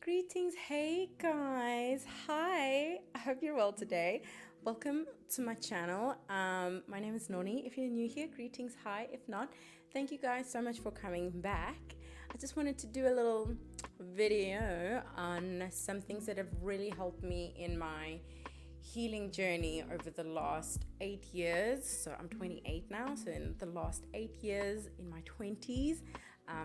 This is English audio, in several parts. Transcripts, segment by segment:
Greetings, hey guys, hi. I hope you're well today. Welcome to my channel. My name is Noni. If you're new here, greetings, hi. If not, thank you guys so much for coming back. I just wanted to do a little video on some things that have really helped me in my healing journey over the last 8 years. So I'm 28 now, so in the last 8 years in my 20s.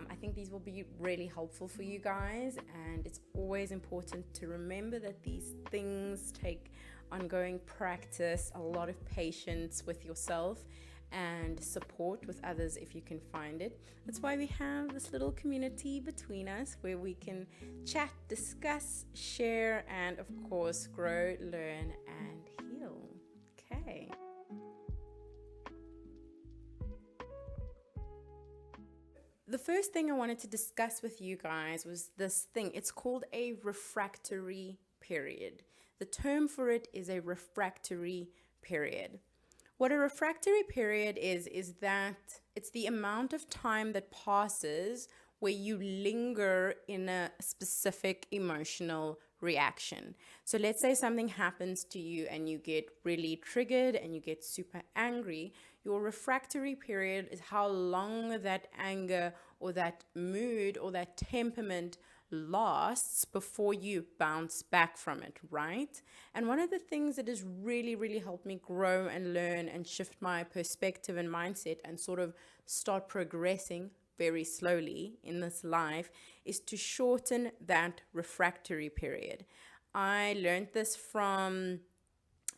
I think these will be really helpful for you guys, and it's always important to remember that these things take ongoing practice, a lot of patience with yourself, and support with others if you can find it. That's why we have this little community between us where we can chat, discuss, share, and of course grow, learn, and heal. Okay. The first thing I wanted to discuss with you guys was this thing. It's called a refractory period. The term for it is a refractory period. What a refractory period is that it's the amount of time that passes where you linger in a specific emotional reaction. So let's say something happens to you and you get really triggered and you get super angry. Your refractory period is how long that anger or that mood or that temperament lasts before you bounce back from it, right? And one of the things that has really helped me grow and learn and shift my perspective and mindset and sort of start progressing very slowly in this life is to shorten that refractory period. I learned this from,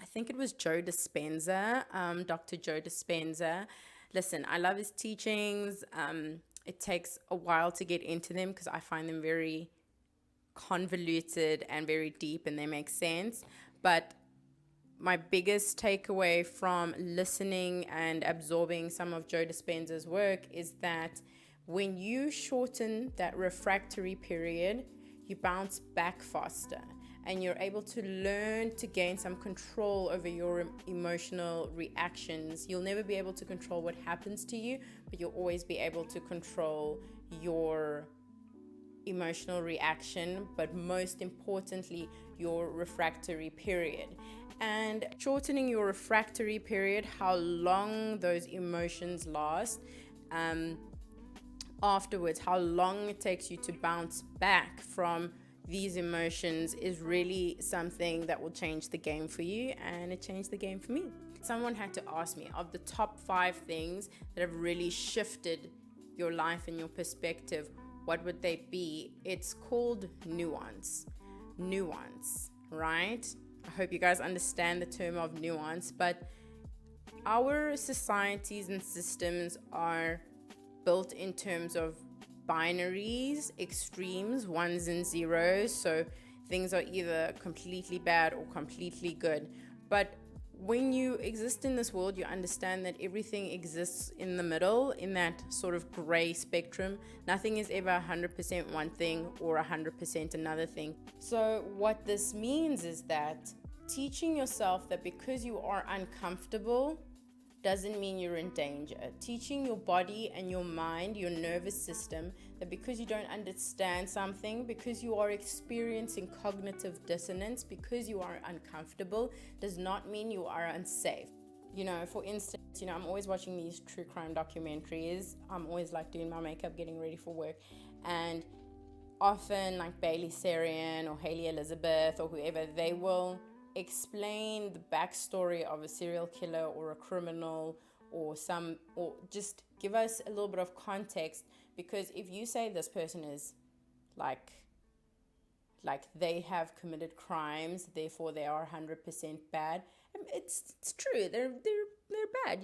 I think it was Joe Dispenza, Dr. Joe Dispenza. Listen, I love his teachings. It takes a while to get into them because I find them very convoluted and very deep and they make sense. But my biggest takeaway from listening and absorbing some of Joe Dispenza's work is that when you shorten that refractory period, you bounce back faster and you're able to learn to gain some control over your emotional reactions. You'll never be able to control what happens to you, but you'll always be able to control your emotional reaction, but most importantly, your refractory period. And shortening your refractory period, how long those emotions last, afterwards, how long it takes you to bounce back from these emotions is really something that will change the game for you, and it changed the game for me. Someone had to ask me, of the top 5 things that have really shifted your life and your perspective, what would they be? It's called nuance. Nuance, right? I hope you guys understand the term of nuance, but our societies and systems are built in terms of binaries, extremes, ones and zeros. So things are either completely bad or completely good. But when you exist in this world, you understand that everything exists in the middle, in that sort of gray spectrum. Nothing is ever 100% one thing or 100% another thing. So what this means is that teaching yourself that because you are uncomfortable doesn't mean you're in danger. Teaching your body and your mind, your nervous system, that because you don't understand something, because you are experiencing cognitive dissonance, because you are uncomfortable, does not mean you are unsafe. For instance, I'm always watching these true crime documentaries. I'm always like doing my makeup, getting ready for work. And often like Bailey Sarian or Haley Elizabeth or whoever, they will explain the backstory of a serial killer or a criminal or just give us a little bit of context, because if you say this person is like they have committed crimes, therefore they are 100% bad, it's true, they're bad,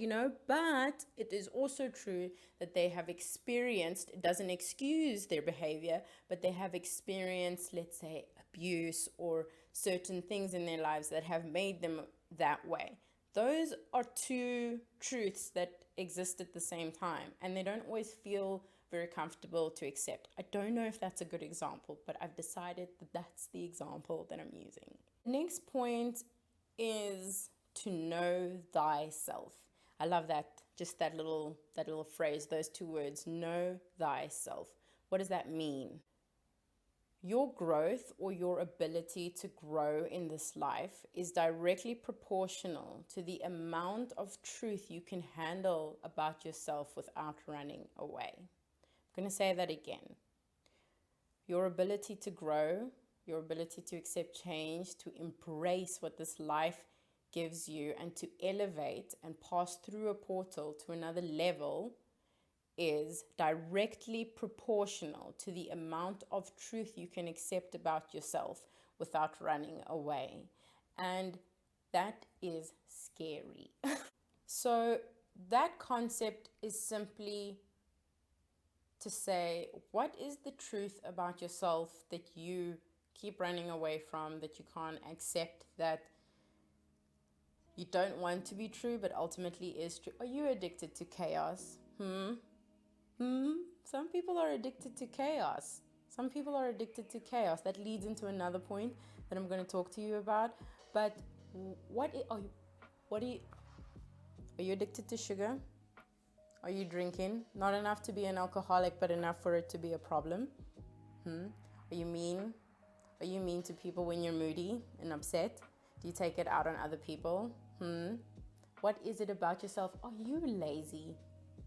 but it is also true that they have experienced, it doesn't excuse their behavior, but they have experienced, let's say, abuse or certain things in their lives that have made them that way. Those are two truths that exist at the same time, and they don't always feel very comfortable to accept. I don't know if that's a good example, but I've decided that that's the example that I'm using. The next point is to know thyself. I love that, just that little phrase, those 2 words, know thyself. What does that mean? Your growth or your ability to grow in this life is directly proportional to the amount of truth you can handle about yourself without running away. I'm going to say that again. Your ability to grow, your ability to accept change, to embrace what this life gives you, and to elevate and pass through a portal to another level is directly proportional to the amount of truth you can accept about yourself without running away. And that is scary. So that concept is simply to say, what is the truth about yourself that you keep running away from, that you can't accept, that you don't want to be true, but ultimately is true? Are you addicted to chaos? Some people are addicted to chaos. Some people are addicted to chaos. That leads into another point that I'm going to talk to you about. But are you addicted to sugar? Are you drinking? Not enough to be an alcoholic, but enough for it to be a problem? Are you mean? Are you mean to people when you're moody and upset? Do you take it out on other people? What is it about yourself? Are you lazy?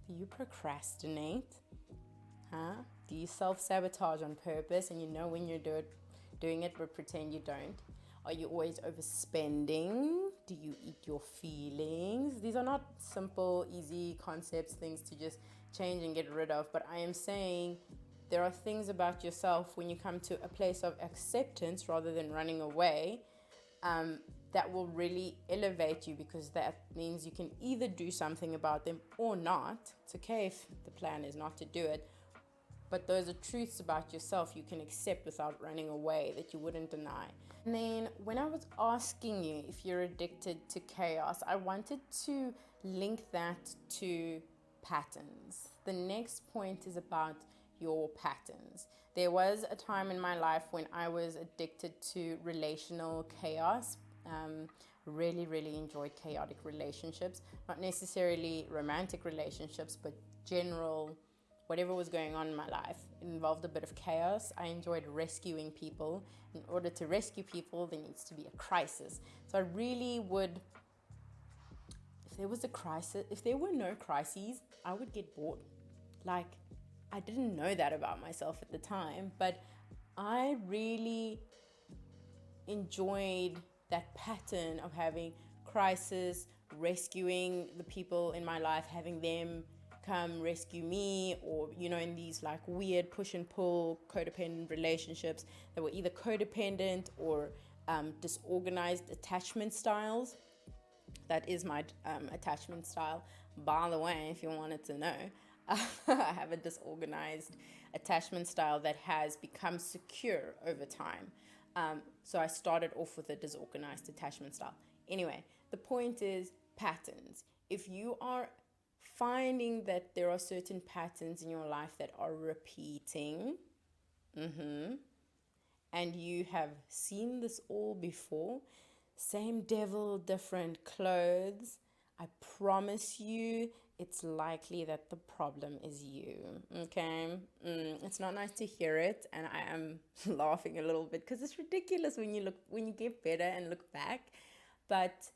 Do you procrastinate? Do you self-sabotage on purpose and you know when you're doing it but pretend you don't? Are you always overspending? Do you eat your feelings? These are not simple, easy concepts, things to just change and get rid of, but I am saying there are things about yourself when you come to a place of acceptance rather than running away, that will really elevate you, because that means you can either do something about them or not. It's okay if the plan is not to do it, but those are truths about yourself you can accept without running away, that you wouldn't deny. And then when I was asking you if you're addicted to chaos, I wanted to link that to patterns. The next point is about your patterns. There was a time in my life when I was addicted to relational chaos. Really enjoyed chaotic relationships, not necessarily romantic relationships, but general, whatever was going on in my life. It involved a bit of chaos. I enjoyed rescuing people. In order to rescue people, there needs to be a crisis. So I really would, if there was a crisis, if there were no crises, I would get bored. Like, I didn't know that about myself at the time, but I really enjoyed that pattern of having crisis, rescuing the people in my life, having them come rescue me, or in these like weird push and pull codependent relationships that were either codependent or disorganized attachment styles. That is my attachment style, by the way, if you wanted to know. I have a disorganized attachment style that has become secure over time. So I started off with a disorganized attachment style. Anyway, the point is patterns. If you are finding that there are certain patterns in your life that are repeating, and you have seen this all before, same devil, different clothes, I promise you it's likely that the problem is you. Okay, it's not nice to hear it, and I am laughing a little bit because it's ridiculous when you get better and look back, but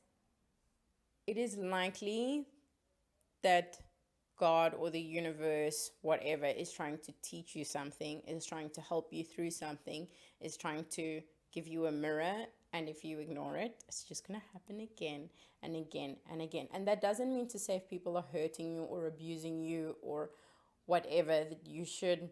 it is likely that God or the universe, whatever, is trying to teach you something, is trying to help you through something, is trying to give you a mirror. And if you ignore it, it's just going to happen again and again and again. And that doesn't mean to say if people are hurting you or abusing you or whatever, that you should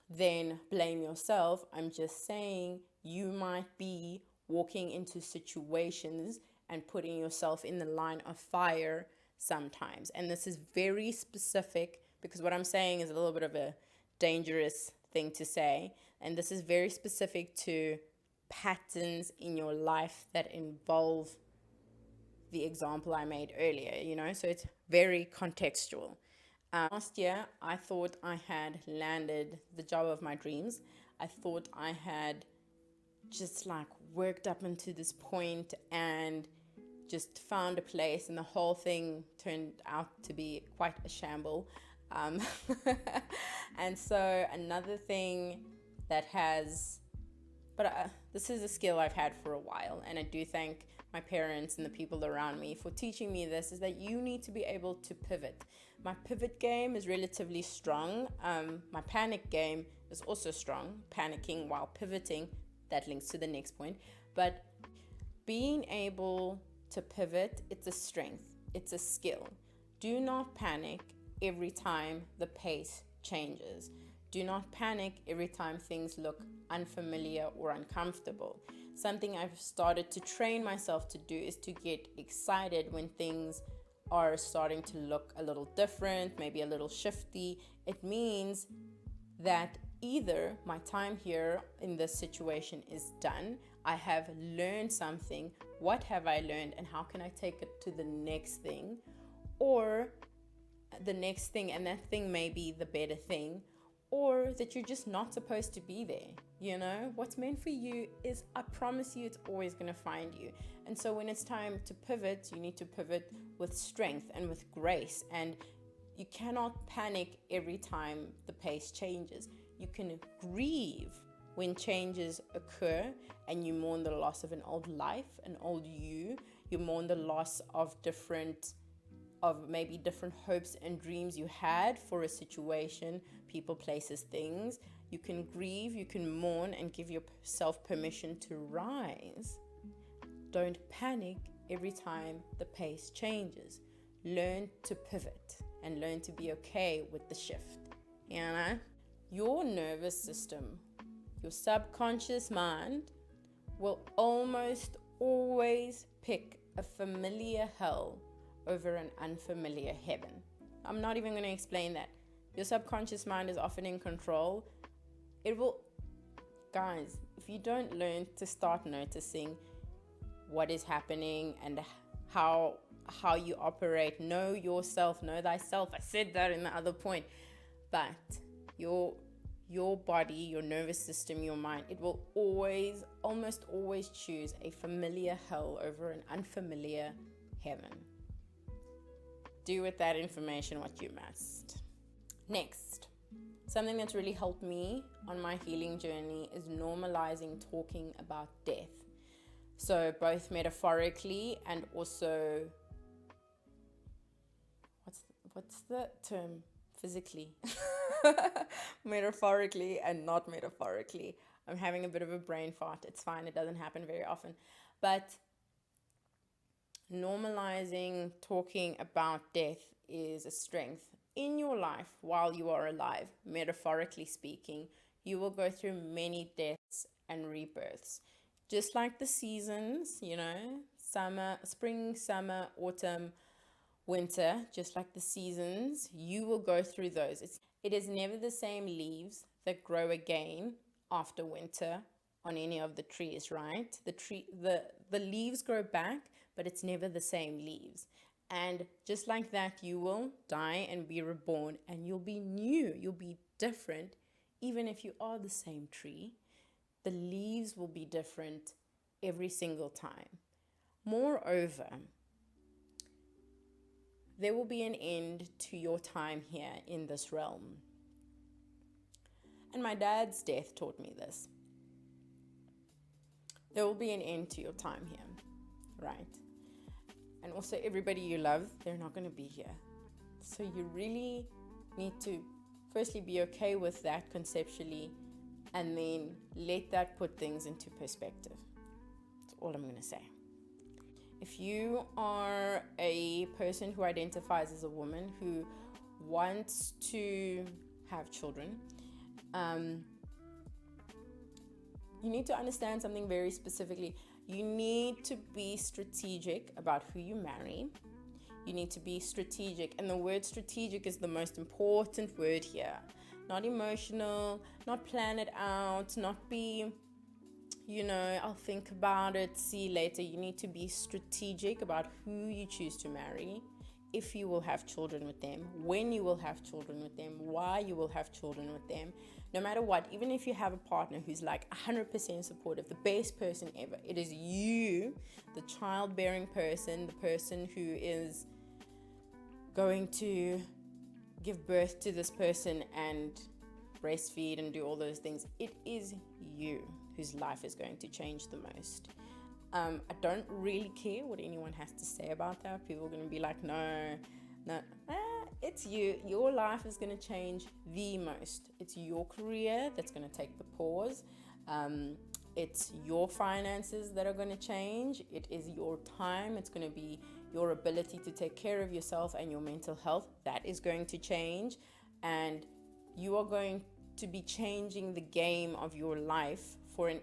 then blame yourself. I'm just saying you might be walking into situations and putting yourself in the line of fire sometimes. And this is very specific, because what I'm saying is a little bit of a dangerous thing to say. And this is very specific to patterns in your life that involve the example I made earlier, so it's very contextual. Last year, I thought I had landed the job of my dreams. I thought I had just like worked up into this point and just found a place, and the whole thing turned out to be quite a shamble. And so another thing that has, but this is a skill I've had for a while, and I do thank my parents and the people around me for teaching me this, is that you need to be able to pivot. My pivot game is relatively strong. My panic game is also strong, panicking while pivoting. That links to the next point. But being able to pivot, it's a strength, it's a skill. Do not panic every time the pace changes. Do not panic every time things look unfamiliar or uncomfortable. Something I've started to train myself to do is to get excited when things are starting to look a little different, maybe a little shifty. It means that either my time here in this situation is done, I have learned something, what have I learned, and how can I take it to the next thing, or the next thing, and that thing may be the better thing, or that you're just not supposed to be there. You know, what's meant for you is, I promise you, it's always going to find you. And so when it's time to pivot, you need to pivot with strength and with grace. And you cannot panic every time the pace changes. You can grieve when changes occur and you mourn the loss of an old life, an old you. You mourn the loss of maybe different hopes and dreams you had for a situation, people, places, things. You can grieve, you can mourn, and give yourself permission to rise. Don't panic every time the pace changes. Learn to pivot and learn to be okay with the shift. You know? Your nervous system, your subconscious mind, will almost always pick a familiar hell over an unfamiliar heaven. I'm not even going to explain that. Your subconscious mind is often in control. It will, guys, if you don't learn to start noticing what is happening and how you operate, know yourself, know thyself. I said that in the other point. But your body, your nervous system, your mind, it will almost always choose a familiar hell over an unfamiliar heaven. Do with that information what you must. Next, something that's really helped me on my healing journey is normalizing talking about death. So both metaphorically and also, what's the term? Physically. Metaphorically and not metaphorically. I'm having a bit of a brain fart. It's fine. It doesn't happen very often. But normalizing talking about death is a strength in your life while you are alive. Metaphorically speaking, you will go through many deaths and rebirths. Just like the seasons, you know, summer, spring, summer, autumn, winter, just like the seasons, you will go through those. It is never the same leaves that grow again after winter on any of the trees, right? The leaves grow back, but it's never the same leaves. And just like that, you will die and be reborn, and you'll be new, you'll be different. Even if you are the same tree, the leaves will be different every single time. Moreover, there will be an end to your time here in this realm. And my dad's death taught me this. There will be an end to your time here, right? And also everybody you love, they're not going to be here. So you really need to firstly be okay with that conceptually, and then let that put things into perspective. That's all I'm going to say. If you are a person who identifies as a woman who wants to have children, you need to understand something very specifically. You need to be strategic about who you marry. You need to be strategic. And the word strategic is the most important word here. Not emotional, not plan it out, not be, I'll think about it, see later. You need to be strategic about who you choose to marry, if you will have children with them, when you will have children with them, why you will have children with them. No matter what, even if you have a partner who's like 100% supportive, the best person ever, it is you, the childbearing person, the person who is going to give birth to this person and breastfeed and do all those things. It is you whose life is going to change the most. I don't really care what anyone has to say about that. People are going to be like, no, it's you. Your life is going to change the most. It's your career that's going to take the pause. It's your finances that are going to change. It is your time. It's going to be your ability to take care of yourself and your mental health. That is going to change. And you are going to be changing the game of your life for an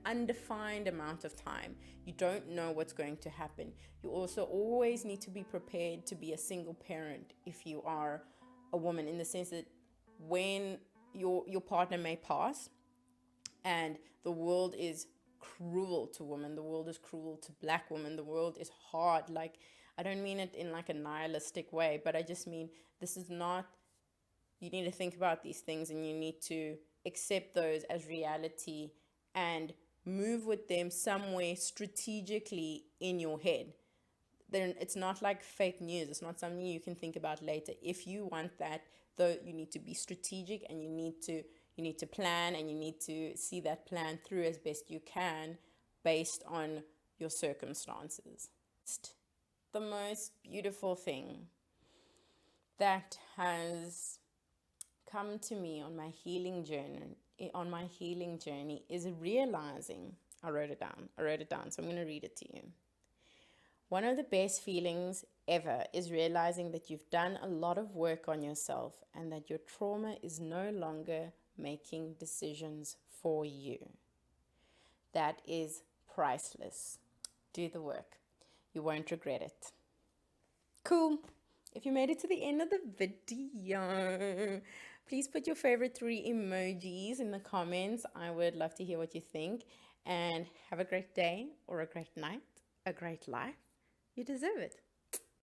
undefined amount of time. You don't know what's going to happen. You also always need to be prepared to be a single parent if you are a woman, in the sense that when your partner may pass, and the world is cruel to women, the world is cruel to Black women, the world is hard. Like, I don't mean it in like a nihilistic way, but I just mean this is not, you need to think about these things and you need to accept those as reality and move with them somewhere strategically in your head. Then it's not like fake news. It's not something you can think about later. If you want that, though, you need to be strategic, and you need to plan, and you need to see that plan through as best you can based on your circumstances. The most beautiful thing that has come to me on my healing journey is realizing, I wrote it down, so I'm going to read it to you. One of the best feelings ever is realizing that you've done a lot of work on yourself and that your trauma is no longer making decisions for you. That is priceless. Do the work. You won't regret it. Cool. If you made it to the end of the video, please put your favorite 3 emojis in the comments. I would love to hear what you think. And have a great day or a great night, a great life. You deserve it.